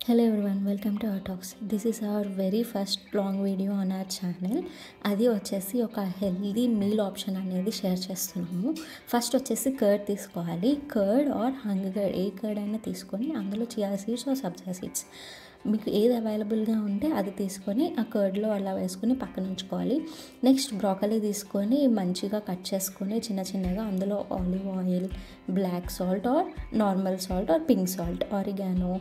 Hello everyone, welcome to our talks. This is our very first long video on our channel. అది వచ్చేసి ఒక healthy meal option అనేది share చేస్తున్నాము. First వచ్చేసి curd తీసుకోవాలి. Curd or hung curd, ఏ curd అయినా తీసుకొని అందులో chia seeds or sabja seeds మీకు ఏది అవైలబుల్గా ఉంటే అది తీసుకొని ఆ కర్డ్లో అలా వేసుకొని పక్కన ఉంచుకోవాలి. నెక్స్ట్ బ్రోకలీ తీసుకొని మంచిగా కట్ చేసుకొని చిన్న చిన్నగా అందులో olive oil, black salt or normal salt or pink salt, oregano,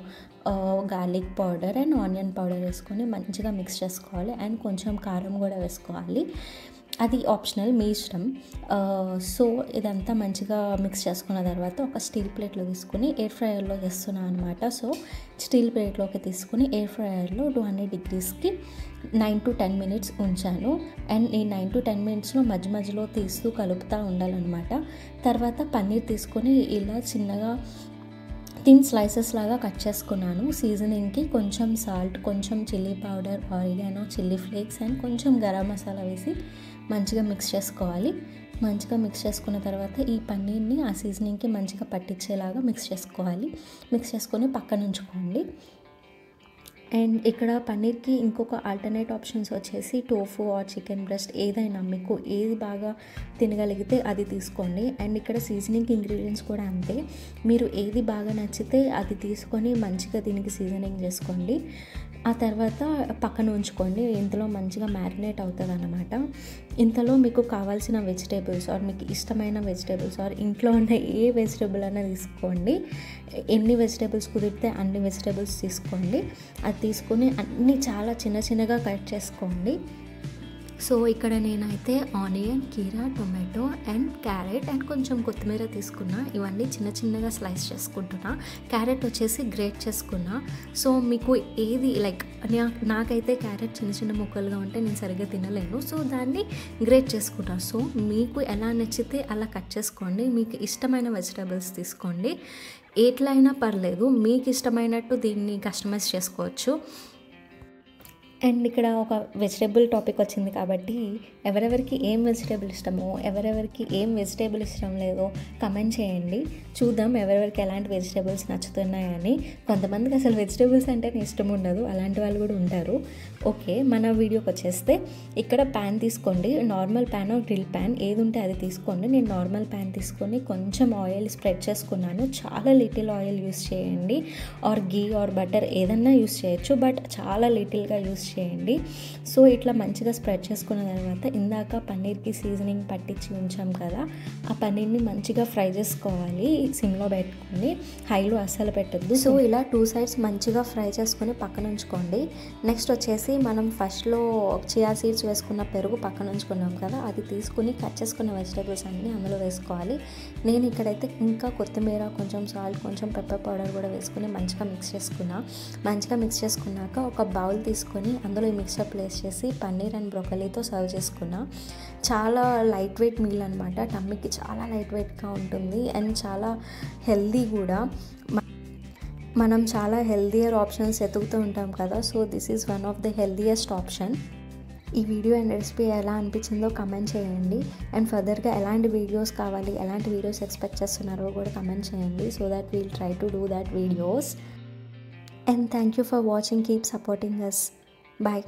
garlic powder and onion powder వేసుకొని మంచిగా మిక్స్ చేసుకోవాలి. అండ్ కొంచెం కారం కూడా వేసుకోవాలి. అది ఆప్షనల్, మీ ఇష్టం. సో ఇదంతా మంచిగా మిక్స్ చేసుకున్న తర్వాత ఒక స్టీల్ ప్లేట్లో తీసుకుని ఎయిర్ ఫ్రైయర్లో చేస్తున్నాను అనమాట. సో స్టీల్ ప్లేట్లోకి తీసుకుని ఎయిర్ ఫ్రైయర్లో 200 degreesకి 9 to 10 minutes ఉంచాను. అండ్ ఈ 9 to 10 minutesలో మధ్యలో తీస్తూ కలుపుతూ ఉండాలన్నమాట. తర్వాత పన్నీర్ తీసుకొని ఇలా చిన్నగా థిన్ స్లైసెస్ లాగా కట్ చేసుకున్నాను. సీజనింగ్కి కొంచెం సాల్ట్, కొంచెం chilli powder, oregano, chilli flakes and కొంచెం గరం మసాలా వేసి మంచిగా మిక్స్ చేసుకోవాలి. మంచిగా మిక్స్ చేసుకున్న తర్వాత ఈ పన్నీర్ని ఆ సీజనింగ్కి మంచిగా పట్టించేలాగా మిక్స్ చేసుకోవాలి. మిక్స్ చేసుకొని పక్కన ఉంచుకోండి. అండ్ ఇక్కడ పన్నీర్కి ఇంకొక ఆల్టర్నేట్ ఆప్షన్స్ వచ్చేసి టోఫు ఆర్ చికెన్ బ్రెస్ట్, ఏదైనా మీకు ఏది బాగా తినగలిగితే అది తీసుకోండి. అండ్ ఇక్కడ సీజనింగ్ ఇంగ్రీడియంట్స్ కూడా అంతే, మీరు ఏది బాగా నచ్చితే అది తీసుకొని మంచిగా దీనికి సీజనింగ్ చేసుకోండి. ఆ తర్వాత పక్కన ఉంచుకోండి. ఇంతలో మంచిగా మ్యారినేట్ అవుతుంది అన్నమాట. ఇంతలో మీకు కావాల్సిన వెజిటేబుల్స్ ఆర్ మీకు ఇష్టమైన వెజిటేబుల్స్ ఆర్ ఇంట్లో ఉన్న ఏ వెజిటేబుల్ అయినా తీసుకోండి. ఎన్ని వెజిటేబుల్స్ కుదిరితే అన్ని వెజిటేబుల్స్ తీసుకోండి. అది తీసుకొని అన్నీ చాలా చిన్నగా కట్ చేసుకోండి. సో ఇక్కడ నేనైతే ఆనియన్, కీరా, టొమాటో అండ్ క్యారెట్ అండ్ కొంచెం కొత్తిమీర తీసుకున్నా. ఇవన్నీ చిన్నగా స్లైస్ చేసుకుంటున్నా. క్యారెట్ వచ్చేసి గ్రేట్ చేసుకున్నా. సో మీకు ఏది లైక్ నాకైతే క్యారెట్ చిన్న ముక్కలుగా ఉంటే నేను సరిగ్గా తినలేను. సో దాన్ని గ్రేట్ చేసుకుంటా. సో మీకు ఎలా నచ్చితే అలా కట్ చేసుకోండి. మీకు ఇష్టమైన వెజిటేబుల్స్ తీసుకోండి. ఎట్లా అయినా పర్లేదు, మీకు ఇష్టమైనట్టు దీన్ని కస్టమైజ్ చేసుకోవచ్చు. అండ్ ఇక్కడ ఒక వెజిటేబుల్ టాపిక్ వచ్చింది కాబట్టి ఎవరెవరికి ఏం వెజిటేబుల్ ఇష్టమో, ఎవరెవరికి ఏం వెజిటేబుల్ ఇష్టం లేదో కమెంట్ చేయండి. చూద్దాం ఎవరెవరికి ఎలాంటి వెజిటేబుల్స్ నచ్చుతున్నాయని. కొంతమందికి అసలు వెజిటేబుల్స్ అంటేనే ఇష్టం ఉండదు, అలాంటి వాళ్ళు కూడా ఉంటారు. ఓకే, మన వీడియోకి వచ్చేస్తే ఇక్కడ ప్యాన్ తీసుకోండి. Normal pan or grill pan ఏది ఉంటే అది తీసుకోండి. నేను నార్మల్ ప్యాన్ తీసుకొని కొంచెం ఆయిల్ స్ప్రెడ్ చేసుకున్నాను. చాలా లిటిల్ ఆయిల్ యూస్ చేయండి, ఆర్ గీ ఆర్ బటర్ ఏదన్నా యూస్ చేయొచ్చు, బట్ చాలా లిటిల్గా యూస్ చేయండి. సో ఇట్లా మంచిగా స్ప్రెడ్ చేసుకున్న తర్వాత ఇందాక పన్నీర్కి సీజనింగ్ పట్టించి ఉంచాం కదా, ఆ పన్నీర్ని మంచిగా ఫ్రై చేసుకోవాలి. సిమ్లో పెట్టుకొని, హైలో అస్సలు పెట్టద్దు. సో ఇలా 2 sides మంచిగా ఫ్రై చేసుకొని పక్కన ఉంచుకోండి. నెక్స్ట్ వచ్చేసి మనం ఫస్ట్లో చియా సీడ్స్ వేసుకున్న పెరుగు పక్కన ఉంచుకున్నాం కదా, అది తీసుకుని కట్ చేసుకున్న వెజిటేబుల్స్ అన్నీ అందులో వేసుకోవాలి. నేను ఇక్కడైతే ఇంకా కొత్తిమీర, కొంచెం సాల్ట్, కొంచెం పెప్పర్ పౌడర్ కూడా వేసుకుని మంచిగా మిక్స్ చేసుకున్నా. మంచిగా మిక్స్ చేసుకున్నాక ఒక బౌల్ తీసుకొని అందులో ఈ మిక్సర్ ప్లేస్ చేసి పన్నీర్ అండ్ బ్రోకలీతో సర్వ్ చేసుకున్నా. చాలా లైట్ వెయిట్ మీల్ అనమాట. టమ్మీకి చాలా లైట్ వెయిట్గా ఉంటుంది అండ్ చాలా హెల్దీ కూడా. మనం చాలా హెల్దియర్ ఆప్షన్స్ ఎతుకుతూ ఉంటాం కదా, so this is one of the healthiest option. ఈ వీడియో అండ్ రెసిపీ ఎలా అనిపించిందో కమెంట్ చేయండి. అండ్ ఫర్దర్గా ఎలాంటి వీడియోస్ కావాలి, ఎలాంటి వీడియోస్ ఎక్స్పెక్ట్ చేస్తున్నారో కూడా కమెంట్ చేయండి. So that we'll try to do that videos. And thank you for watching. Keep supporting us. Bye.